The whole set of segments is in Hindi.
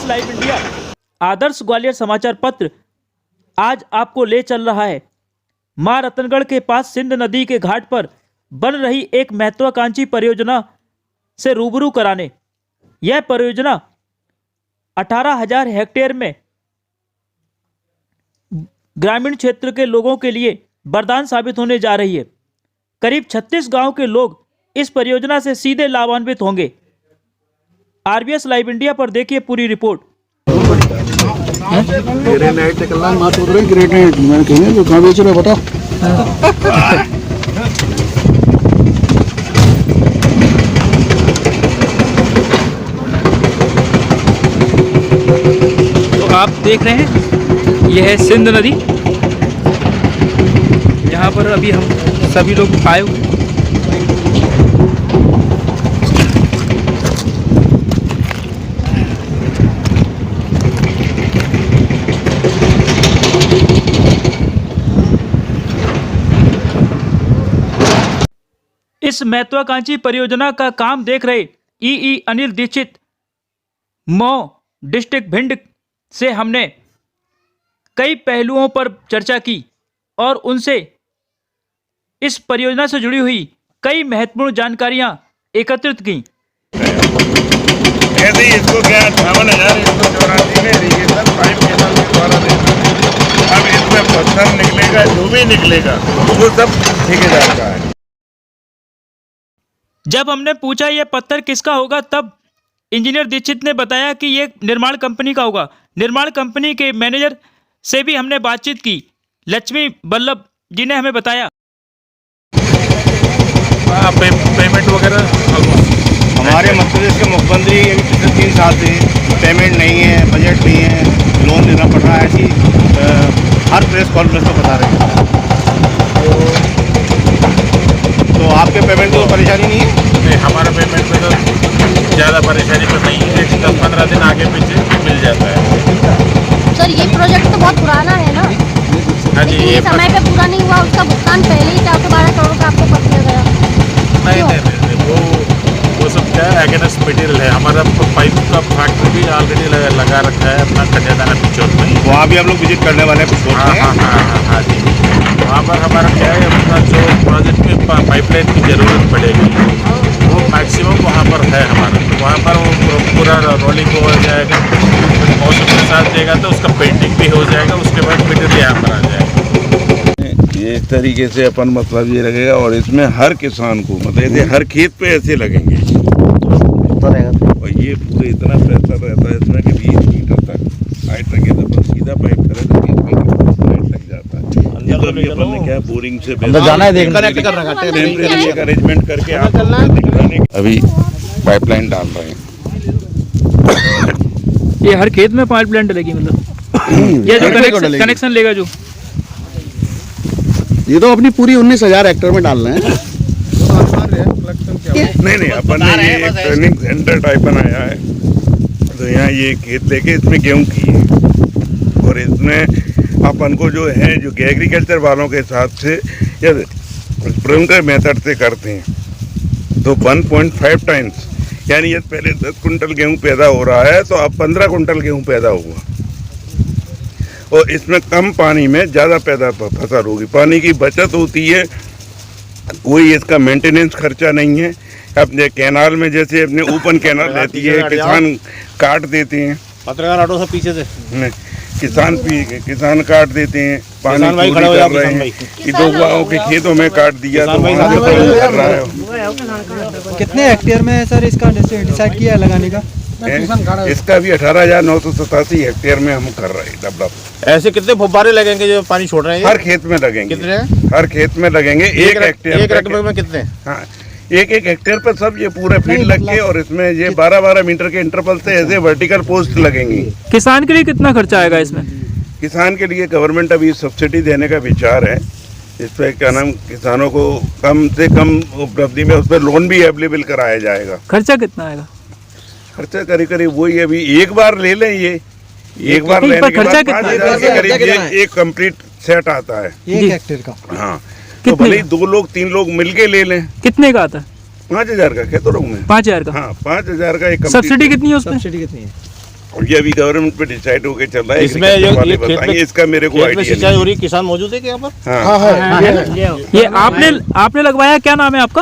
लाइव इंडिया आदर्श ग्वालियर समाचार पत्र आज आपको ले चल रहा है मां रतनगढ़ के पास सिंध नदी के घाट पर बन रही एक महत्वाकांक्षी परियोजना से रूबरू कराने। यह परियोजना 18,000 हेक्टेयर में ग्रामीण क्षेत्र के लोगों के लिए वरदान साबित होने जा रही है। करीब 36 गांव के लोग इस परियोजना से सीधे लाभान्वित होंगे। आरबीएस लाइव इंडिया पर देखिए पूरी रिपोर्ट। तो आप देख रहे हैं यह है सिंध नदी, जहाँ पर अभी हम सभी लोग आए हुए। इस महत्वाकांक्षी परियोजना का काम देख रहे ई अनिल दीक्षित मऊ डिस्ट्रिक्ट भिंड से हमने कई पहलुओं पर चर्चा की और उनसे इस परियोजना से जुड़ी हुई कई महत्वपूर्ण जानकारियां एकत्रित की। ऐसे ही इसको क्या 58,184 में इरिगेशन पाइप केबल के द्वारा देना। अब इसमें पत्थर निकलेगा, जो भी निकलेगा वो सब ठेकेदार का है। जब हमने पूछा यह पत्थर किसका होगा, तब इंजीनियर दीक्षित ने बताया कि यह निर्माण कंपनी का होगा। निर्माण कंपनी के मैनेजर से भी हमने बातचीत की। लक्ष्मी बल्लभ जी ने हमें बताया पेमेंट वगैरह हमारे मध्य प्रदेश के मुख्यमंत्री अभी पिछले 3 साल से पेमेंट नहीं है, बजट नहीं है, लोन देना पड़ रहा है, ऐसी हर प्रेस कॉन्फ्रेंस में बता रहे हैं। तो आपके पेमेंट को परेशानी नहीं है? नहीं, हमारा पेमेंट में तो ज़्यादा परेशानी तो नहीं है, 10-15 दिन आगे पीछे मिल जाता है। सर ये प्रोजेक्ट तो बहुत पुराना है ना? हाँ जी, ये समय पे पूरा नहीं हुआ, उसका भुगतान पहले ही 412 करोड़ का आपको पत्र दिया गया। नहीं, वो सब क्या है, अगेंस्ट मटेरियल है। हमारा पाइप का फैक्ट्री भी ऑलरेडी लगा रखा है अपना कन्यादाना पिछोर में। वहाँ भी हम लोग विजिट करने वाले हैं। हाँ जी, वहाँ पर हमारा क्या है, अपना जो प्रोजेक्ट में पाइपलाइन की ज़रूरत पड़ेगी वो मैक्सिमम वहाँ पर है हमारा। वहाँ पर वो पूरा रोलिंग हो जाएगा, मौसम के साथ देगा तो उसका पेंटिंग भी हो जाएगा, उसके बाद मटेरियल यहाँ पर आ जाएगा। ये इस तरीके से अपन मतलब ये लगेगा और इसमें हर किसान को मतलब ऐसे हर खेत पे ऐसे लगेंगे और ये पूरे इतना प्रेशर रहता है इसमें कि 20 मीटर तक हाइट लगे तो सीधा पाइप करे तो 20 मीटर हाइट लग जाता है। ये तो अभी अपन ने क्या बोरिंग से जाना है, कनेक्ट कर रखा है, टेम्परेरी अरेंजमेंट करके आपको दिखाने अभी पाइपलाइन डाल रहे हैं। ये हर खेत में पाइपलाइन डलेगी, मतलब ये जो कनेक्शन लेगा जो ये तो अपनी पूरी 19,000 हेक्टेयर में डाल रहे हैं। नहीं, अपन ने ये एक ट्रेनिंग सेंटर टाइप बनाया है, तो यहाँ ये खेत लेके इसमें गेहूँ की है और इसमें अपन को जो है जो एग्रीकल्चर वालों के हिसाब से या स्प्रिंकलर मेथड से करते हैं तो 1.5 टाइम्स, यानी ये पहले 10 कुंटल गेहूँ पैदा हो रहा है तो अब 15 कुंटल गेहूँ पैदा होगा और इसमें कम पानी में ज़्यादा पैदा फसल होगी। पानी की बचत होती है, कोई इसका मेंटेनेंस खर्चा नहीं है। अपने कैनाल में जैसे अपने ओपन कैनाल रहती है, किसान काट देते हैं, पत्रकार ऑटो से पीछे से किसान काट देते हैं, पानी चोरी कर रहे हैं कि 2 गाँव के खेतों में काट दिया तो वहाँ से पानी कर रहा है। कितने हेक्टेयर में है सर इसका डिसाइड किया है लगाने का? इसका भी 18,987 हेक्टेयर में हम कर रहे हैं डेवलप। ऐसे कितने फुब्बारे लगेंगे जो पानी छोड़ रहे हैं? हर खेत में लगेंगे। कितने? हर खेत में लगेंगे। एक रकबे में कितने? हाँ, एक हेक्टेयर पर सब ये पूरे फील्ड लग के और इसमें ये 12-12 मीटर के इंटरवल से ऐसे वर्टिकल पोस्ट लगेंगी। किसान के लिए कितना खर्चा आएगा इसमें? किसान के लिए गवर्नमेंट अभी सब्सिडी देने का विचार है। इस पर क्या नाम किसानों को कम से कम उपलब्धि में उस पर लोन भी अवेलेबल कराया जाएगा। खर्चा कितना आएगा? खर्चा करीब वही अभी एक बार ले लें, ये एक बार लेने के बाद 5,000 के करीब ये एक कंप्लीट सेट आता है 1 हेक्टेयर का। हाँ, तो भले ही 2 लोग 3 लोग मिलके ले लें। कितने का आता है? 5,000 का कहता रहूँ मैं। 5,000 का। हाँ, 5,000 का एक। सब्सिडी कितनी है उसमें? सब्सिडी कितनी है? और ये अभी गवर्नमेंट पे डिसाइड होके चल रहा है। इसमें agriculture जो वाले ये खेत बताएंगे, में इसका मेरे को खेत में आइडिया सिंचाई नहीं। हो रही है, किसान मौजूद है क्या यहाँ पर? हाँ, ये आपने लगवाया, क्या नाम है आपका?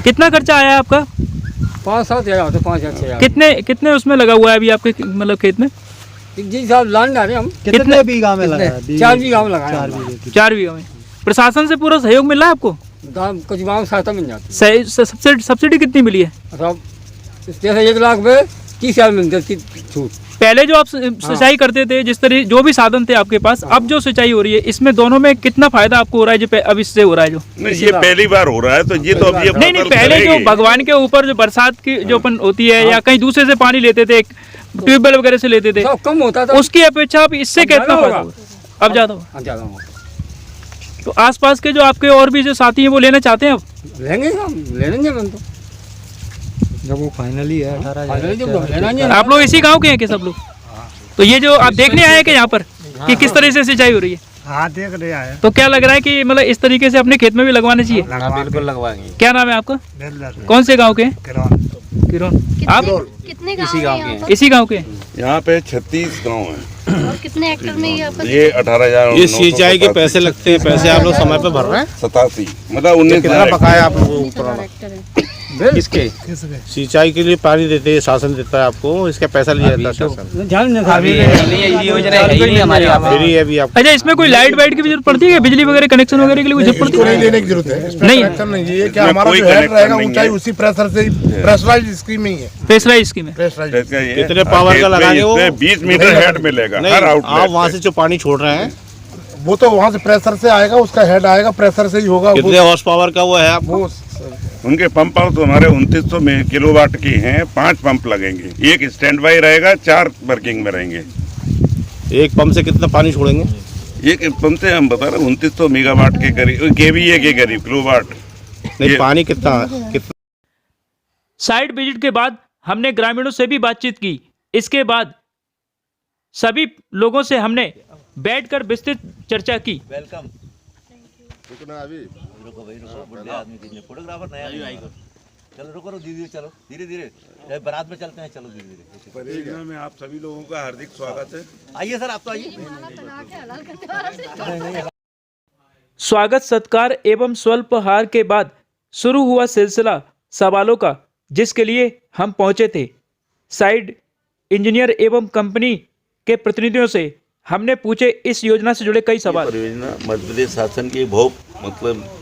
कितना खर्चा आया है आपका? 5-7 हज़ार, 5 या 6 कितने उसमें लगा हुआ है अभी आपके मतलब खेत में? जी साहब लैंड आ रहे हम कितने बीघा में लगा है? 4 बीघा में लगाए 4 हम। बीघे। 4 बीघा में। प्रशासन से पूरा सहयोग मिल रहा है आपको? कुछ गाँव में सहायता मिल जाती सब्सिडी कितनी मिली है? है साहब। जैसे 1 लाख में 30,000 मिलते थे छूट। पहले जो आप सिंचाई करते थे, जिस तरह जो भी साधन थे आपके पास, अब जो सिंचाई हो रही है, इसमें दोनों में कितना फायदा आपको हो रहा है जो अब इससे हो रहा है? जो नहीं, ये पहली बार हो रहा है तो ये तो अब ये नहीं, फसल पहले जो करेगी। भगवान के ऊपर जो बरसात की जो अपन होती है या कहीं दूसरे से पानी लेते थे, ट्यूबवेल वगैरह से लेते थे, सब कम होता था। उसकी अपेक्षा अब इससे अब कितना ज्यादा फायदा होगा। होगा? अब ज्यादा होगा। हाँ, ज़्यादा होगा। तो आसपास के जो आपके और भी जो साथी हैं वो लेना चाहते हैं अब? लेंगे हम, ले लेंगे हम तो। जब वो फाइनली है 18 फाइनली जब लेना ही है। आप लोग इसी गांव के हैं कि सब लोग? तो ये जो आप देखने आए हैं कि यहाँ पर कि किस तरह से सिंचाई हो रही है? हाँ, देख रहे हैं। तो क्या लग रहा है कि मतलब इस तरीके से अपने खेत में भी लगवाना चाहिए? बिल्कुल लगवाएंगे। क्या नाम है आपका? कौन से गांव के हैं? किरोन। आप कितने गाँव हैं यहाँ पर? इसी गांव के हैं? यहाँ पे 36 गाँव हैं। और कितने हेक्टेयर में ये आपका? ये 18,000। ये सिंचाई के पैसे लगते हैं, पैसे आप लोग समय पे भर रहे हैं? 87 मतलब 19 कितना बकाया आप लोगों को? 19,000 हेक्टेयर है। किसके? सिंचाई के लिए पानी देते हैं, शासन देता है आपको, इसका पैसा लिया जाता है शासन। ध्यान नहीं था। फ्री है अभी आप। अच्छा, इसमें कोई लाइट वाइट की भी जरूरत पड़ती है? बिजली वगैरह कनेक्शन वगैरह के लिए कोई जरूरत पड़ती है? लेने की जरूरत है। नहीं। नहीं, ये क्या इसमें हमारा कोई जो हेड कनेक्शन रहेगा नहीं ऊंचाई है। उसी प्रेशर से प्रेशराइज स्कीम ही है। प्रेशराइज स्कीम है। प्रेशराइज कितने पावर का लगाएंगे वो? 20 मीटर हेड मिलेगा नहीं, हर आप आउटलेट वहाँ से जो पानी छोड़ रहे हैं, वो तो वहाँ से प्रेशर से आएगा, उसका हेड आएगा, प्रेशर से ही होगा। कितने हॉर्स पावर का वो है आपको? वो उनके पंप हाउस तो हमारे 2900 में किलोवाट की हैं। 5 पंप लगेंगे, एक स्टैंड बाई रहेगा, 4 वर्किंग में रहेंगे। एक पंप से कितना पानी छोड़ेंगे? एक पंप से हम बता रहे हैं 2900 मेगावाट के करीब, केवीए के करीब, किलोवाट। नहीं, ये- पानी कितना कितना? साइट विजिट के बाद हमने ग्रामीणों से भी बातचीत की। इसके बाद सभी लोगों से हमने बैठकर विस्तृत चर्चा की। परियोजना में आप सभी लोगों का हार्दिक स्वागत है। आइए सर, आप तो आइए। स्वागत सत्कार एवं स्वल्पहार के बाद शुरू हुआ सिलसिला सवालों का, जिसके लिए हम पहुंचे थे। साइट इंजीनियर एवं कंपनी के प्रतिनिधियों से हमने पूछे इस योजना से जुड़े कई सवाल। परियोजना मध्य प्रदेश शासन की बहुत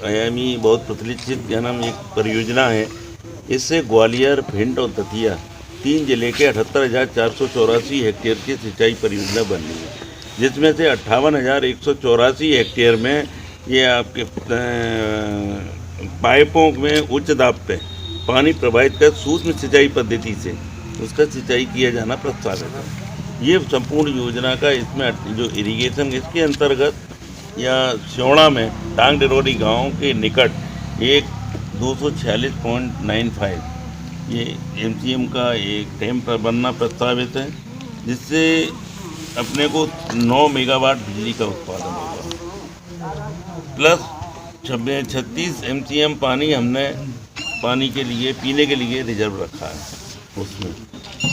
आयामी बहुत प्रचलित क्या नाम एक परियोजना है। इससे ग्वालियर, भिंड और दतिया 3 जिले के 78,484 हेक्टेयर की सिंचाई परियोजना बन रही है, जिसमें से 58,184 हेक्टेयर में ये आपके पाइपों में उच्च दाब पे पानी प्रवाहित कर सूक्ष्म सिंचाई पद्धति से उसका सिंचाई किया जाना प्रस्तावित है। ये संपूर्ण योजना का इसमें जो इरिगेशन इसके अंतर्गत या स्योड़ा में टांग डिरोरी गांव के निकट एक 246.95 ये एमसीएम का एक डैम पर बनना प्रस्तावित है, जिससे अपने को 9 मेगावाट बिजली का उत्पादन होगा, प्लस 36 एमसीएम पानी हमने पानी के लिए पीने के लिए रिजर्व रखा है। उसमें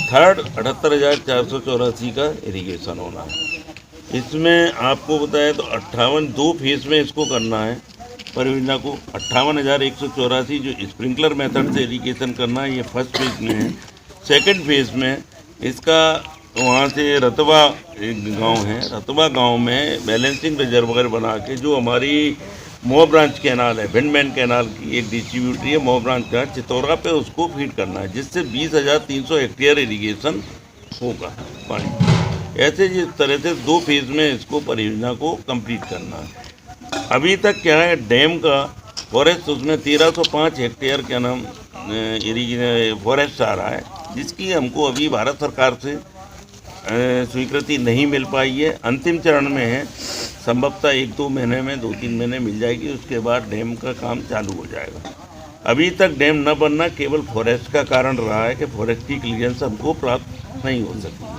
थर्ड 78,484 का इरिगेशन होना है। इसमें आपको बताया तो 2 फेज में इसको करना है परियोजना को। 58,184 जो स्प्रिंकलर मेथड से इरिगेशन करना है, ये फर्स्ट फेज में है। सेकंड फेज में इसका वहाँ से रतवा एक गांव है, रतवा गांव में बैलेंसिंग रिजर्वायर बना के जो हमारी मोह ब्रांच कैनाल है, भिंडमैन कैनाल की एक डिस्ट्रीब्यूटरी है मोह ब्रांच का चितौरा पे, उसको फीड करना है, जिससे 20,300 हेक्टेयर इरिगेशन होगा पानी। ऐसे जिस तरह से 2 फेज में इसको परियोजना को कंप्लीट करना है। अभी तक क्या है, डैम का फॉरेस्ट उसमें 1305 हेक्टेयर क्या नाम फॉरेस्ट आ रहा है, जिसकी हमको अभी भारत सरकार से स्वीकृति नहीं मिल पाई है। अंतिम चरण में है, संभवतः 1-2 महीने में 2-3 महीने मिल जाएगी, उसके बाद डैम का काम चालू हो जाएगा। अभी तक डैम न बनना केवल फॉरेस्ट का कारण रहा है कि फॉरेस्ट की क्लियरेंस हमको प्राप्त नहीं हो सकी है,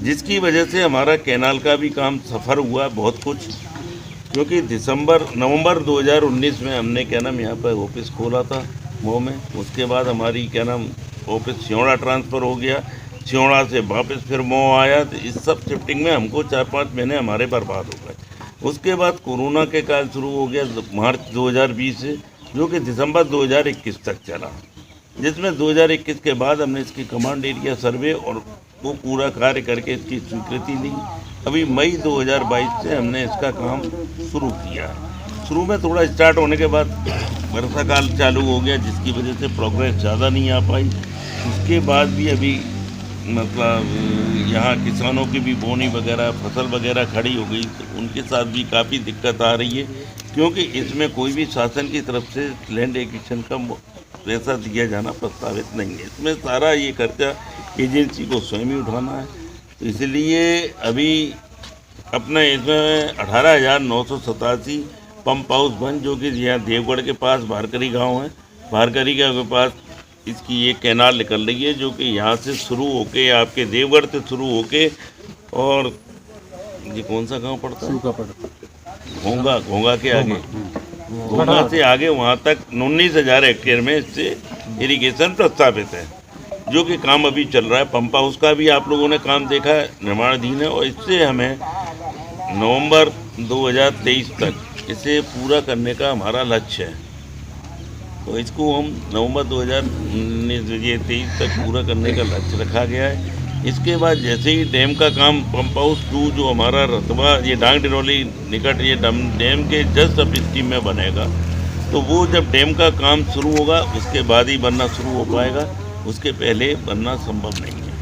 जिसकी वजह से हमारा कैनाल का भी काम सफ़र हुआ बहुत कुछ, क्योंकि नवंबर 2019 में हमने क्या नाम यहाँ पर ऑफिस खोला था मऊ में। उसके बाद हमारी क्या नाम ऑफिस स्योड़ा ट्रांसफ़र हो गया। सियोड़ा से वापस फिर मऊ आया, तो इस सब शिफ्टिंग में हमको 4-5 महीने हमारे बर्बाद हो गए। उसके बाद कोरोना के काल शुरू हो गया मार्च 2020 से, जो कि दिसंबर 2021 तक चला, जिसमें 2021 के बाद हमने इसकी कमांड एरिया सर्वे और वो पूरा कार्य करके इसकी स्वीकृति ली। अभी मई 2022 से हमने इसका काम शुरू किया है। शुरू में थोड़ा स्टार्ट होने के बाद वर्षा काल चालू हो गया, जिसकी वजह से प्रोग्रेस ज़्यादा नहीं आ पाई। उसके बाद भी अभी मतलब यहाँ किसानों की भी बोनी वगैरह फसल वगैरह खड़ी हो गई, तो उनके साथ भी काफ़ी दिक्कत आ रही है, क्योंकि इसमें कोई भी शासन की तरफ से लैंड एक्विजिशन का पैसा दिया जाना प्रस्तावित नहीं है। इसमें सारा ये खर्चा एजेंसी को स्वयं ही उठाना है। तो इसलिए अभी अपना इसमें 18,987 पंप हाउस बन, जो कि यहाँ देवगढ़ के पास भारकरी गांव है, भारकरी के पास इसकी एक कैनाल निकल रही है, जो कि यहाँ से शुरू होके आपके देवगढ़ से शुरू होके और ये कौन सा गांव पड़ता है, घोंगा के आगे, घोंगा से आगे वहाँ तक 19,000 हेक्टेयर में इससे इरिगेशन प्रस्तावित है, जो कि काम अभी चल रहा है। पंप हाउस का भी आप लोगों ने काम देखा है, निर्माणाधीन है, और इससे हमें नवंबर 2023 तक इसे पूरा करने का हमारा लक्ष्य है। तो इसको हम नवंबर 2023 तक पूरा करने का लक्ष्य रखा गया है। इसके बाद जैसे ही डैम का काम पंप हाउस 2 जो हमारा रतबा ये डांग डिरौली निकट ये डैम के जस्ट अब स्कीम में बनेगा, तो वो जब डैम का काम शुरू होगा उसके बाद ही बनना शुरू हो पाएगा, उसके पहले बनना संभव नहीं है।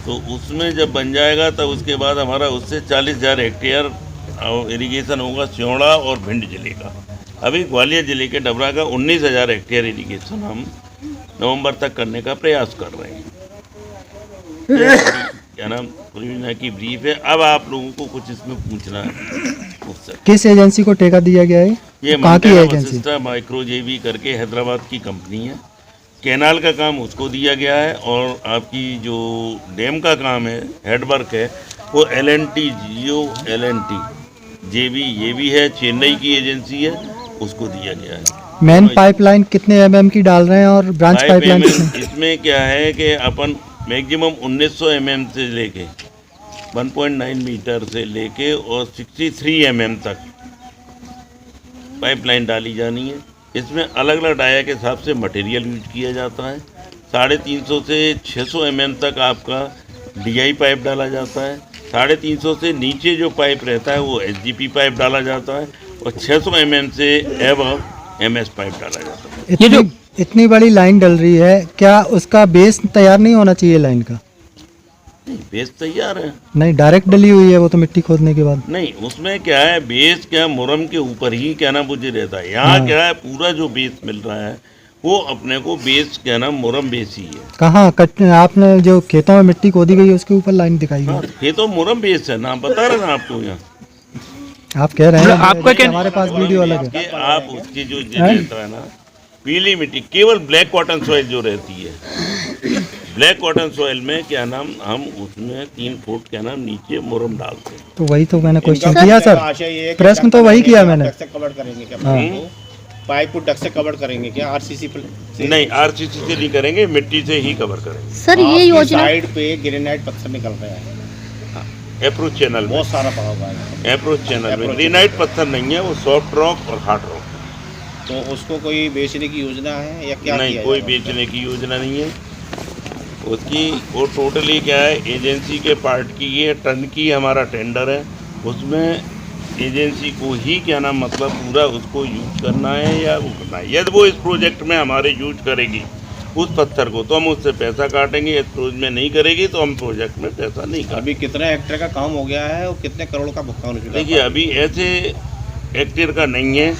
तो उसमें जब बन जाएगा तब उसके बाद हमारा उससे 40,000 हेक्टेयर इरिगेशन होगा सियोड़ा और भिंड जिले का। अभी ग्वालियर जिले के डबरा का 19,000 हेक्टेयर इरिगेशन हम नवंबर तक करने का प्रयास कर रहे हैं। क्या नाम परियोजना की ब्रीफ है। अब आप लोगों को कुछ इसमें पूछना है। किस एजेंसी को ठेका दिया गया है? ये कहाँ की एजेंसी? माइक्रो जेवी करके हैदराबाद की कंपनी है। कैनाल का काम उसको दिया गया है, और आपकी जो डैम का काम है हेडवर्क है वो L&T जियो L&T जेवी ये भी है, चेन्नई की एजेंसी है, उसको दिया गया है। मेन पाइपलाइन कितने mm की डाल रहे हैं और ब्रांच पाइपलाइन कितने? इसमें क्या है कि अपन मैक्सिमम 1900 mm से लेके 1.9 मीटर से लेके और 63 mm तक पाइपलाइन डाली जानी है। इसमें अलग अलग डाया के हिसाब से मटेरियल यूज किया जाता है। 350 से 600 mm तक आपका DI पाइप डाला जाता है। 350 से नीचे जो पाइप रहता है वो SGP पाइप डाला जाता है, और 600 mm से एबव MS पाइप डाला जाता है। इतनी बड़ी लाइन डल रही है, क्या उसका बेस तैयार नहीं होना चाहिए लाइन का? नहीं, बेस तैयार है। नहीं, डायरेक्ट डली हुई है वो तो मिट्टी खोदने के बाद। नहीं, उसमें क्या है बेस क्या मुरम के ऊपर ही क्या ना मुझे रहता है। यहाँ क्या है पूरा जो बेस मिल रहा है वो अपने को बेस क्या ना मुरम बेस ही है। कहाँ आपने जो खेतों में मिट्टी खोदी गई है उसके ऊपर लाइन दिखाई है? ये तो मुरम बेस है ना, बता रहे ना आपको। यहाँ आप कह रहे हैं आपका क्या हमारे पास वीडियो अलग है। आप उसकी जो रहता है ना पीली मिट्टी, केवल ब्लैक कॉटन सॉइल जो रहती है, ब्लैक कॉटन सॉइल में क्या नाम हम उसमें 3 फुट क्या नाम नीचे मुरम डालते हैं। तो वही तो मैंने क्वेश्चन किया सर, प्रश्न तो वही किया मैंने। कवर करेंगे क्या पाइप को डक से कवर करेंगे क्या? RCC से नहीं, RCC से नहीं करेंगे, मिट्टी से ही कवर करेंगे। सर ये योजना साइड पे ग्रेनाइट पत्थर निकल रहा है, अप्रोच चैनल में बहुत सारा पड़ा हुआ है। अप्रोच चैनल में ग्रेनाइट पत्थर नहीं है, वो सॉफ्ट रॉक और हार्ड रॉक। तो उसको कोई बेचने की योजना है या क्या? नहीं, कोई बेचने की योजना नहीं है उसकी। वो टोटली क्या है एजेंसी के पार्ट की, ये टन की हमारा टेंडर है, उसमें एजेंसी को ही क्या नाम मतलब पूरा उसको यूज करना है या वो करना है। यदि वो इस प्रोजेक्ट में हमारे यूज करेगी उस पत्थर को तो हम उससे पैसा काटेंगे, इस प्रोजेक्ट में नहीं करेगी तो हम प्रोजेक्ट में पैसा नहीं काटेंगे। अभी कितने हेक्टेयर का काम हो गया है और कितने करोड़ का भुगतान हो चुका है? देखिए अभी ऐसे हेक्टेयर का नहीं है,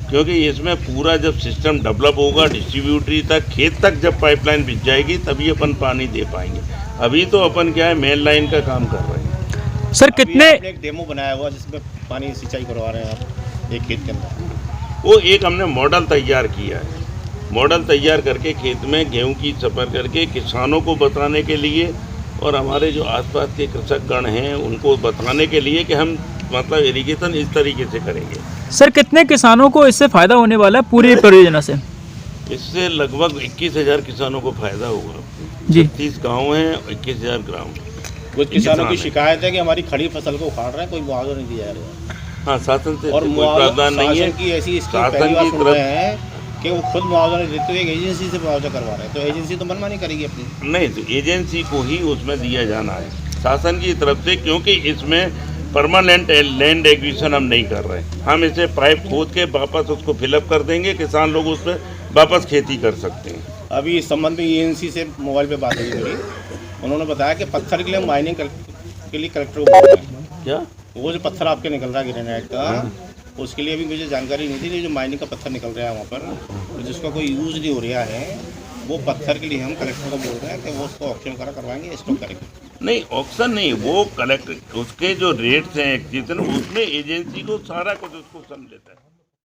क्योंकि इसमें पूरा जब सिस्टम डेवलप होगा डिस्ट्रीब्यूटरी तक खेत तक जब पाइपलाइन बिछ जाएगी तभी अपन पानी दे पाएंगे। अभी तो अपन क्या है मेन लाइन का काम कर रहे हैं। सर कितने एक डेमो बनाया हुआ जिसमें पानी सिंचाई करवा रहे हैं आप एक खेत के अंदर? वो एक हमने मॉडल तैयार किया है। मॉडल तैयार करके खेत में गेहूं की सफर करके किसानों को बताने के लिए और हमारे जो आसपास के कृषकगण हैं उनको बताने के लिए कि हम मतलब इरिगेशन इस तरीके से करेंगे। सर कितने किसानों को इससे फायदा होने वाला है पूरी परियोजना से? इससे लगभग 21,000 किसानों को फायदा होगा। जी 30 गाँव हैं, 21,000 ग्राम। कुछ किसानों की है। शिकायत है कि हमारी खड़ी फसल को उखाड़ रहे हैं, कोई मुआवजा नहीं दिया जा रहा है। हाँ, शासन से और कोई मुआवजा प्रावधान नहीं है। शासन की ऐसी स्कीम शासन पहली बार की सुन तरफ- रहे हैं कि वो खुद मुआवजा नहीं देते, एक एजेंसी से मुआवजा करवा रहे हैं, तो एजेंसी तो मनमानी करेगी अपनी। नहीं, तो एजेंसी को ही उसमें दिया जाना है शासन की तरफ से, क्योंकि इसमें परमानेंट लैंड एक्विजिशन हम नहीं कर रहे। हम इसे पाइप खोद के वापस उसको फिलअप कर देंगे, किसान लोग उस पर वापस खेती कर सकते हैं। अभी इस संबंध में एजेंसी से मोबाइल पे बात हुई मेरी, उन्होंने बताया कि पत्थर के लिए माइनिंग के लिए कलेक्टर को बोल रहे हैं। क्या वो जो पत्थर आपके निकल रहा है ग्रेनाइट का, उसके लिए अभी मुझे जानकारी नहीं थी। जो माइनिंग का पत्थर निकल रहा है वहाँ पर, जिसका कोई यूज़ नहीं हो रहा है, वो पत्थर के लिए हम कलेक्टर को बोल रहे हैं कि वो उसको ऑक्शन करा करवाएंगे, स्टॉक करेंगे। नहीं, ऑक्शन नहीं, वो कलेक्टर उसके जो रेट्स हैं एक्विजिशन, उसमें एजेंसी को सारा कुछ उसको सम लेता है।